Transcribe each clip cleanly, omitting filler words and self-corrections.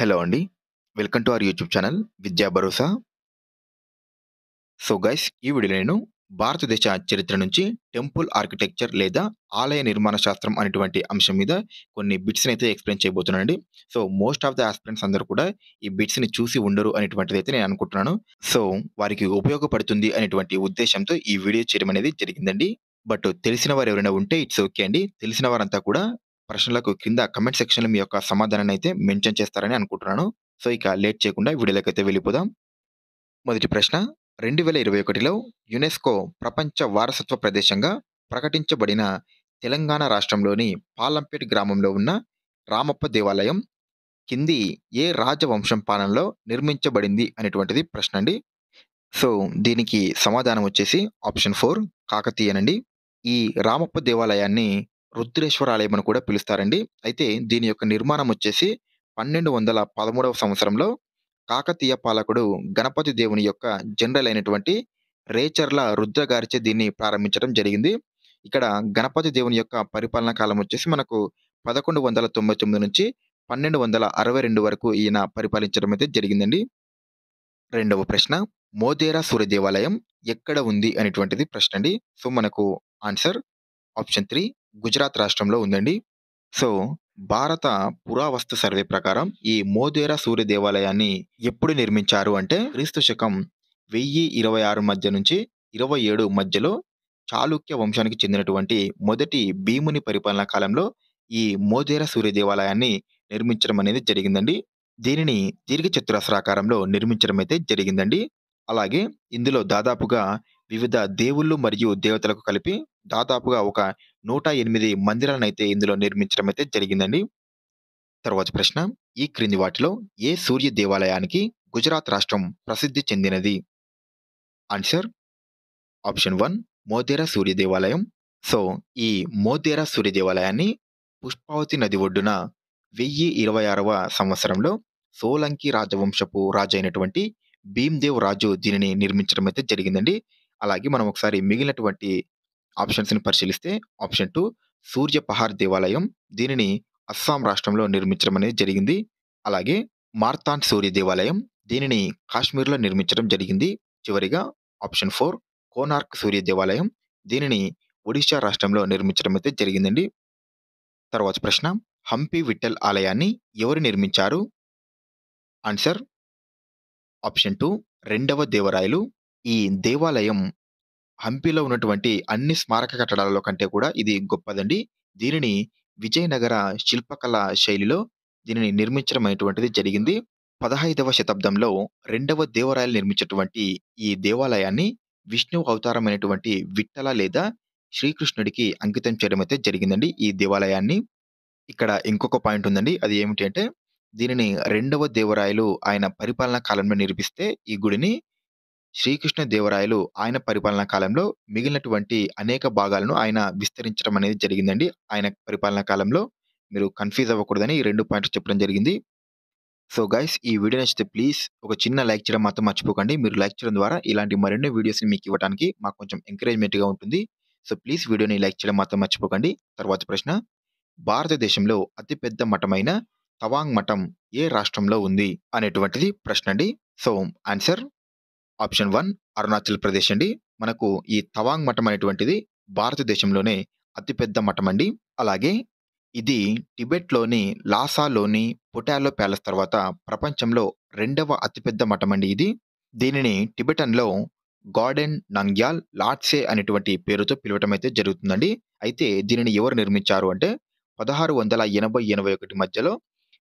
Hello అండి. Welcome to our YouTube channel విద్యా భరోసా. So guys ఈ వీడియోలో నేను భారతదేశ చరిత్ర నుంచి టెంపుల్ ఆర్కిటెక్చర్ లేదా ఆలయ నిర్మాణ శాస్త్రం అనేటువంటి అంశం మీద కొన్ని బిట్స్‌నైతే ఎక్స్‌ప్లెయిన్ చేయబోతున్నానండి. So most of the aspirants అందరూ కూడా ఈ బిట్స్‌ని చూసి ఉండరు అనేటువంటిదైతే నేను అనుకుంటున్నాను. సో వారికి ఉపయోగపడుతుంది అనేటువంటి ఉద్దేశ్యంతో ఈ వీడియో చేయడం అనేది జరిగిందండి. బట్ తెలిసిన వారు ఎవరైనా ఉంటే ఇట్స్ ఓకే అండి. తెలిసిన వారంతా కూడా ప్రశ్నలకు కింద కామెంట్ సెక్షన్‌లో మీ యొక్క సమాధానాన్ని అయితే మెన్షన్ చేస్తారని అనుకుంటున్నాను. సో ఇక లేట్ చేయకుండా వీడియోలోకైతే వెళ్ళిపోదాం. మొదటి ప్రశ్న 2021లో యునెస్కో ప్రపంచ వారసత్వ ప్రదేశంగా ప్రకటించబడిన తెలంగాణ రాష్ట్రంలోని పాలంపేట్ గ్రామంలో ఉన్న రామప్ప దేవాలయం కింది ఏ రాజవంశం పాలనలో నిర్మించబడింది అనేటువంటిది ప్రశ్న అండి. సో దీనికి సమాధానం వచ్చేసి ఆప్షన్ 4 కాకతీయనండి. ఈ రామప్ప దేవాలయాన్ని రుద్రేశ్వర ఆలయం అని కూడా పిలుస్తారండి. అయితే దీని యొక్క నిర్మాణం వచ్చేసి 1213వ సంవత్సరంలో కాకతీయ పాలకుడు గణపతి దేవుని యొక్క జనరల్ అయినటువంటి రేచర్ల రుద్ర గారిచే దీన్ని ప్రారంభించడం జరిగింది. ఇక్కడ గణపతి దేవుని యొక్క పరిపాలనా కాలం వచ్చేసి మనకు 1199 నుంచి 1262 వరకు ఈయన పరిపాలించడం అయితే జరిగిందండి. రెండవ ప్రశ్న మోతేరా సూర్య దేవాలయం ఎక్కడ ఉంది అనేటువంటిది ప్రశ్న అండి. సో మనకు ఆన్సర్ ఆప్షన్ 3 గుజరాత్ రాష్ట్రంలో ఉందండి. సో భారత పురావస్తు సర్వే ప్రకారం ఈ మోధేరా సూర్య దేవాలయాన్ని ఎప్పుడు నిర్మించారు అంటే క్రీస్తు శకం 1026 మధ్య నుంచి 27 మధ్యలో చాళుక్య వంశానికి చెందినటువంటి మొదటి భీముని పరిపాలనా కాలంలో ఈ మోధేరా సూర్య దేవాలయాన్ని నిర్మించడం అనేది జరిగిందండి. దీనిని దీర్ఘచతురస్రాకారంలో నిర్మించడం అయితే జరిగిందండి. అలాగే ఇందులో దాదాపుగా వివిధ దేవుళ్ళు మరియు దేవతలకు కలిపి దాదాపుగా ఒక 108 మందిరాలనైతే ఇందులో నిర్మించడం అయితే జరిగిందండి. తర్వాత ప్రశ్న ఈ క్రింది వాటిలో ఏ సూర్య దేవాలయానికి గుజరాత్ రాష్ట్రం ప్రసిద్ధి చెందినది? ఆన్సర్ ఆప్షన్ 1 మోతేరా సూర్య దేవాలయం. సో ఈ మోతేరా సూర్య దేవాలయాన్ని పుష్పావతి నది ఒడ్డున 1026వ సంవత్సరంలో సోలంకి రాజవంశపు రాజు అయినటువంటి భీమ్దేవ్ రాజు దీనిని నిర్మించడం అయితే జరిగిందండి. అలాగే మనం ఒకసారి మిగిలినటువంటి ఆప్షన్స్‌ని పరిశీలిస్తే ఆప్షన్ 2 సూర్యపహార్ దేవాలయం. దీనిని అస్సాం రాష్ట్రంలో నిర్మించడం అనేది జరిగింది. అలాగే మార్తాండ్ సూర్య దేవాలయం. దీనిని కాశ్మీర్‌లో నిర్మించడం జరిగింది. చివరిగా ఆప్షన్ 4 కోనార్క్ సూర్య దేవాలయం. దీనిని ఒడిషా రాష్ట్రంలో నిర్మించడం అయితే జరిగిందండి. తర్వాత ప్రశ్న హంపి విఠల్ ఆలయాన్ని ఎవరు నిర్మించారు? ఆన్సర్ ఆప్షన్ 2 రెండవ దేవరాయలు. ఈ దేవాలయం హంపిలో ఉన్నటువంటి అన్ని స్మారక కట్టడాలలో కంటే కూడా ఇది గొప్పదండి. దీనిని విజయనగర శిల్పకళ శైలిలో దీనిని నిర్మించడం అనేటువంటిది జరిగింది. 15వ శతాబ్దంలో రెండవ దేవరాయలు నిర్మించినటువంటి ఈ దేవాలయాన్ని విష్ణు అవతారమైనటువంటి విఠల లేదా శ్రీకృష్ణుడికి అంకితం చేయడం అయితే జరిగిందండి ఈ దేవాలయాన్ని. ఇక్కడ ఇంకొక పాయింట్ ఉందండి. అది ఏమిటి అంటే దీనిని రెండవ దేవరాయలు ఆయన పరిపాలనా కాలంలో నిర్మిస్తే ఈ గుడిని శ్రీకృష్ణ దేవరాయలు ఆయన పరిపాలనా కాలంలో మిగిలినటువంటి అనేక భాగాలను ఆయన విస్తరించడం అనేది జరిగిందండి. ఆయన పరిపాలనా కాలంలో. మీరు కన్‌ఫ్యూజ్ అవ్వకూడదని ఈ 2 పాయింట్లు చెప్పడం జరిగింది. సో గైస్ ఈ వీడియో నచ్చితే ప్లీజ్ ఒక చిన్న లైక్ చేయడం మాత్రం మర్చిపోకండి. మీరు లైక్ చేయడం ద్వారా ఇలాంటి మరెన్నో వీడియోస్‌ని మీకు ఇవ్వడానికి మాకు కొంచెం ఎంకరేజ్‌మెంట్‌గా ఉంటుంది. సో ప్లీజ్ వీడియోని లైక్ చేయడం మాత్రం మర్చిపోకండి. తర్వాత ప్రశ్న భారతదేశంలో అతిపెద్ద మఠమైన తవాంగ్ మఠం ఏ రాష్ట్రంలో ఉంది? అనేటువంటిది ప్రశ్న అండి. So answer option 1 Arunachal Pradesh అండి. మనకు ఈ తవాంగ్ మఠం అనేటువంటిది భారతదేశంలోనే అతిపెద్ద మఠం అండి. అలాగే ఇది టిబెట్‌లోని లాసాలోని పొటాలో ప్యాలెస్ తర్వాత ప్రపంచంలో రెండవ అతిపెద్ద మఠం అండి ఇది. దీనిని టిబెటన్‌లో గార్డెన్ నంగ్యాల్ లాట్సే అనేటువంటి పేరుతో పిలవటం అయితే జరుగుతుందండి. అయితే దీనిని ఎవరు నిర్మించారు అంటే 1680, 81 మధ్యలో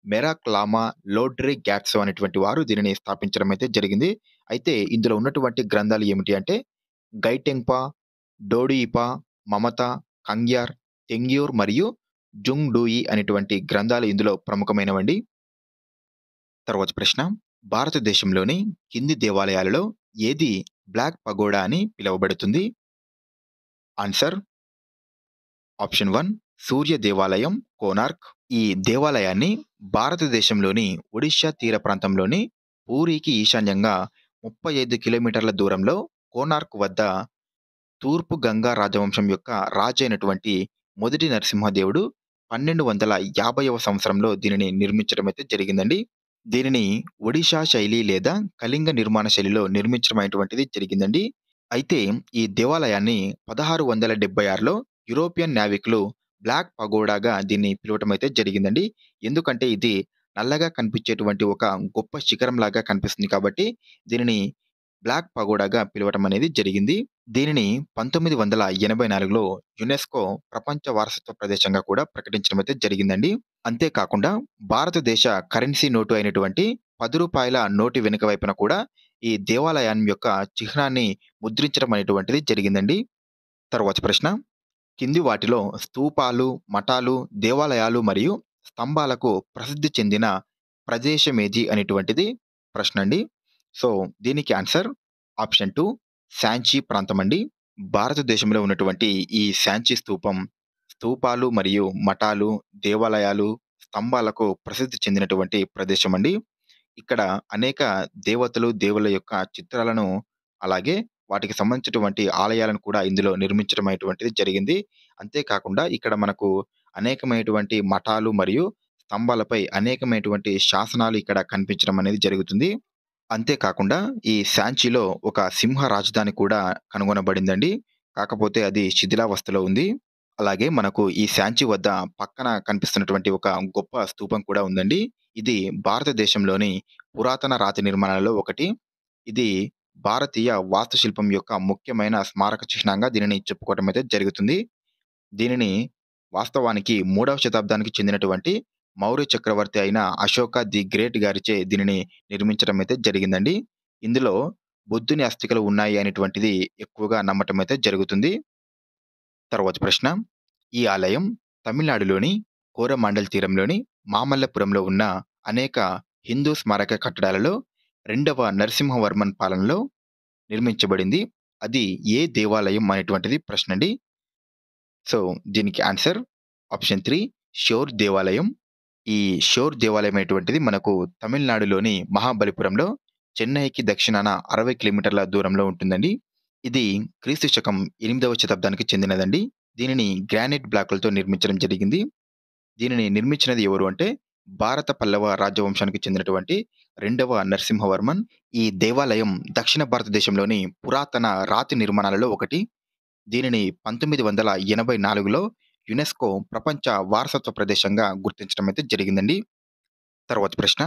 మెరాక్ లామా లోడ్రే గ్యాట్సో అనేటువంటి వారు దీనిని స్థాపించడం అయితే జరిగింది. అయితే ఇందులో ఉన్నటువంటి గ్రంథాలు ఏమిటి అంటే గైటెంగ్పా, డోడుయిపా, మమత, కంగ్యార్, తెంగ్యూర్ మరియు జుంగ్‌డూయి అనేటువంటి గ్రంథాలు ఇందులో ప్రముఖమైనవండి. తర్వాత ప్రశ్న భారతదేశంలోని కింది దేవాలయాలలో ఏది బ్లాక్ పగోడా అని పిలువబడుతుంది? ఆన్సర్ ఆప్షన్ 1 సూర్య దేవాలయం, కోనార్క్. ఈ దేవాలయాన్ని భారతదేశంలోని ఒడిషా తీర ప్రాంతంలోని పూరీకి ఈశాన్యంగా 35 కిలోమీటర్ల దూరంలో కోనార్క్ వద్ద తూర్పు గంగా రాజవంశం యొక్క రాజైనటువంటి మొదటి నరసింహదేవుడు 1250వ సంవత్సరంలో దీనిని నిర్మించడం అయితే జరిగిందండి. దీనిని ఒడిషా శైలి లేదా కళింగ నిర్మాణ శైలిలో నిర్మించడం అనేటువంటిది జరిగిందండి. అయితే ఈ దేవాలయాన్ని 1676లో యూరోపియన్ నావికులు బ్లాక్ పగోడాగా దీన్ని పిలవటం అయితే జరిగిందండి. ఎందుకంటే ఇది నల్లగా కనిపించేటువంటి ఒక గొప్ప శిఖరంలాగా కనిపిస్తుంది కాబట్టి దీనిని బ్లాక్ పగోడాగా పిలవటం అనేది జరిగింది. దీనిని 1984లో యునెస్కో ప్రపంచ వారసత్వ ప్రదేశంగా కూడా ప్రకటించడం అయితే జరిగిందండి. అంతేకాకుండా భారతదేశ కరెన్సీ నోటు అయినటువంటి రూ. 10 నోటు వెనుక వైపున కూడా ఈ దేవాలయం యొక్క చిహ్నాన్ని ముద్రించడం అనేటువంటిది జరిగిందండి. తరువాతి ప్రశ్న. కింది వాటిలో స్తూపాలు, మఠాలు, దేవాలయాలు మరియు స్తంభాలకు ప్రసిద్ధి చెందిన ప్రదేశమేది అనేటువంటిది ప్రశ్నండి. సో, దీనికి ఆన్సర్ ఆప్షన్ 2 సాంచి ప్రాంతమండి. భారతదేశంలో ఉన్నటువంటి ఈ సాంచి స్తూపం, స్తూపాలు మరియు మఠాలు, దేవాలయాలు, స్తంభాలకు ప్రసిద్ధి చెందినటువంటి ప్రదేశమండి. ఇక్కడ అనేక దేవతలు, దేవుళ్ళ యొక్క చిత్రాలను, అలాగే వాటికి సంబంధించినటువంటి ఆలయాలను కూడా ఇందులో నిర్మించడం అనేటువంటిది జరిగింది. అంతేకాకుండా ఇక్కడ మనకు అనేకమైనటువంటి మఠాలు మరియు స్తంభాలపై అనేకమైనటువంటి శాసనాలు ఇక్కడ కనిపించడం అనేది జరుగుతుంది. అంతేకాకుండా ఈ సాంచిలో ఒక సింహ రాజధాని కూడా కనుగొనబడిందండి. కాకపోతే అది శిథిలావస్థలో ఉంది. అలాగే మనకు ఈ సాంచి వద్ద పక్కన కనిపిస్తున్నటువంటి ఒక గొప్ప స్తూపం కూడా ఉందండి. ఇది భారతదేశంలోని పురాతన రాతి నిర్మాణాలలో ఒకటి. ఇది భారతీయ వాస్తుశిల్పం యొక్క ముఖ్యమైన స్మారక చిహ్నంగా దీనిని చెప్పుకోవటం అయితే జరుగుతుంది. దీనిని వాస్తవానికి 3వ శతాబ్దానికి చెందినటువంటి మౌర్య చక్రవర్తి అయిన అశోక ది గ్రేట్ గారిచే దీనిని నిర్మించడం అయితే జరిగిందండి. ఇందులో బుద్ధుని అస్థికలు ఉన్నాయి అనేటువంటిది ఎక్కువగా నమ్మటం అయితే జరుగుతుంది. తరువాతి ప్రశ్న. ఈ ఆలయం తమిళనాడులోని కోరమాండల్ తీరంలోని మామల్లపురంలో ఉన్న అనేక హిందూ స్మారక కట్టడాలలో 2వ నరసింహవర్మన్ పాలనలో నిర్మించబడింది. అది ఏ దేవాలయం అనేటువంటిది ప్రశ్నండి. సో, దీనికి ఆన్సర్ ఆప్షన్ 3 షోర్ దేవాలయం. ఈ షోర్ దేవాలయం అనేటువంటిది మనకు తమిళనాడులోని మహాబలిపురంలో చెన్నైకి దక్షిణాన 60 కిలోమీటర్ల దూరంలో ఉంటుందండి. ఇది క్రీస్తు శకం 8వ శతాబ్దానికి చెందినదండి. దీనిని గ్రానైట్ బ్లాకులతో నిర్మించడం జరిగింది. దీనిని నిర్మించినది ఎవరు అంటే భారత పల్లవ రాజవంశానికి చెందినటువంటి 2వ నరసింహవర్మన్. ఈ దేవాలయం దక్షిణ భారతదేశంలోని పురాతన రాతి నిర్మాణాలలో ఒకటి. దీనిని 1984లో యునెస్కో ప్రపంచ వారసత్వ ప్రదేశంగా గుర్తించడం అయితే జరిగిందండి. తరువాతి ప్రశ్న.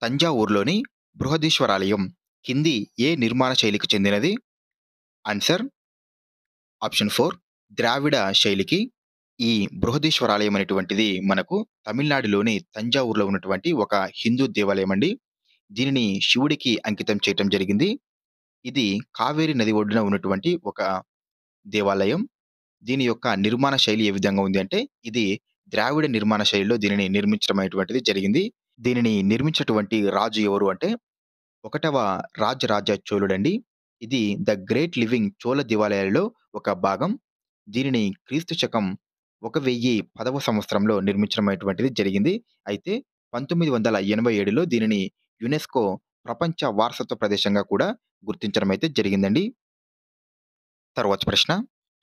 తంజావూరులోని బృహదీశ్వరాలయం కింది ఏ నిర్మాణ శైలికి చెందినది? ఆన్సర్ ఆప్షన్ 4 ద్రావిడ శైలికి. ఈ బృహదీశ్వరాలయం అనేటువంటిది మనకు తమిళనాడులోని తంజావూరులో ఉన్నటువంటి ఒక హిందూ దేవాలయం అండి. దీనిని శివుడికి అంకితం చేయటం జరిగింది. ఇది కావేరి నది ఒడ్డున ఉన్నటువంటి ఒక దేవాలయం. దీని యొక్క నిర్మాణ శైలి ఏ విధంగా ఉంది అంటే ఇది ద్రావిడ నిర్మాణ శైలిలో దీనిని నిర్మించడం అనేటువంటిది జరిగింది. దీనిని నిర్మించినటువంటి రాజు ఎవరు అంటే 1వ రాజరాజ చోళుడండి. ఇది ద గ్రేట్ లివింగ్ చోళ దేవాలయాలలో ఒక భాగం. దీనిని క్రీస్తు శకం 1010వ సంవత్సరంలో నిర్మించడం అనేటువంటిది జరిగింది. అయితే 1987లో దీనిని యునెస్కో ప్రపంచ వారసత్వ ప్రదేశంగా కూడా గుర్తించడం అయితే జరిగిందండి. తరువాతి ప్రశ్న.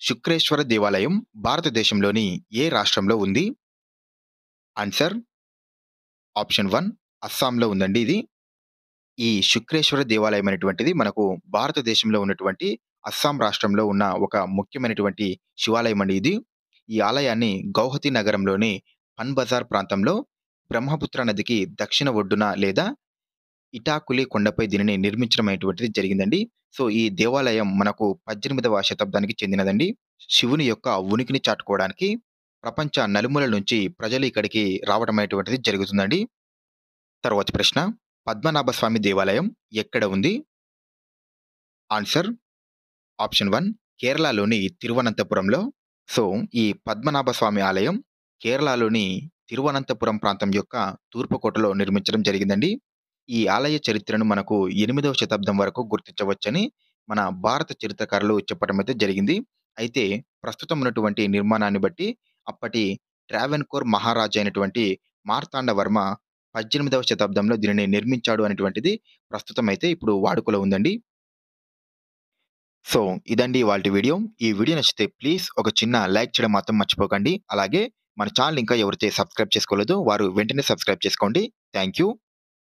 శుక్రేశ్వర దేవాలయం భారతదేశంలోని ఏ రాష్ట్రంలో ఉంది? ఆన్సర్ ఆప్షన్ 1 అస్సాంలో ఉందండి ఇది. ఈ శుక్రేశ్వర దేవాలయం అనేటువంటిది మనకు భారతదేశంలో ఉన్నటువంటి అస్సాం రాష్ట్రంలో ఉన్న ఒక ముఖ్యమైనటువంటి శివాలయం అండి ఇది. ఈ ఆలయాన్ని గౌహతి నగరంలోని పన్ బజార్ ప్రాంతంలో బ్రహ్మపుత్ర నదికి దక్షిణ ఒడ్డున లేదా ఇటాకులి కొండపై దీనిని నిర్మించడం అనేటువంటిది జరిగిందండి. సో, ఈ దేవాలయం మనకు 18వ శతాబ్దానికి చెందినదండి. శివుని యొక్క ఉనికిని చాటుకోవడానికి ప్రపంచ నలుమూలల నుంచి ప్రజలు ఇక్కడికి రావడం అనేటువంటిది జరుగుతుందండి. తరువాతి ప్రశ్న. పద్మనాభ స్వామి దేవాలయం ఎక్కడ ఉంది? ఆన్సర్ ఆప్షన్ 1 కేరళలోని తిరువనంతపురంలో. సో, ఈ పద్మనాభ స్వామి ఆలయం కేరళలోని తిరువనంతపురం ప్రాంతం యొక్క తూర్పు కోటలో నిర్మించడం జరిగిందండి. ఈ ఆలయ చరిత్రను మనకు 8వ శతాబ్దం వరకు గుర్తించవచ్చని మన భారత చరిత్రకారులు చెప్పడం అయితే జరిగింది. అయితే ప్రస్తుతం ఉన్నటువంటి నిర్మాణాన్ని బట్టి అప్పటి ట్రావెన్కోర్ మహారాజా అయినటువంటి మార్తాండవర్మ 18వ శతాబ్దంలో దీనిని నిర్మించాడు అనేటువంటిది ప్రస్తుతం అయితే ఇప్పుడు వాడుకలో ఉందండి. సో, ఇదండి ఇవాల్టి వీడియో. ఈ వీడియో నచ్చితే ప్లీజ్ ఒక చిన్న లైక్ చేయడం మాత్రం మర్చిపోకండి. అలాగే మన ఛానెల్ ఇంకా ఎవరైతే సబ్స్క్రైబ్ చేసుకోలేదో వారు వెంటనే సబ్స్క్రైబ్ చేసుకోండి. Thank you.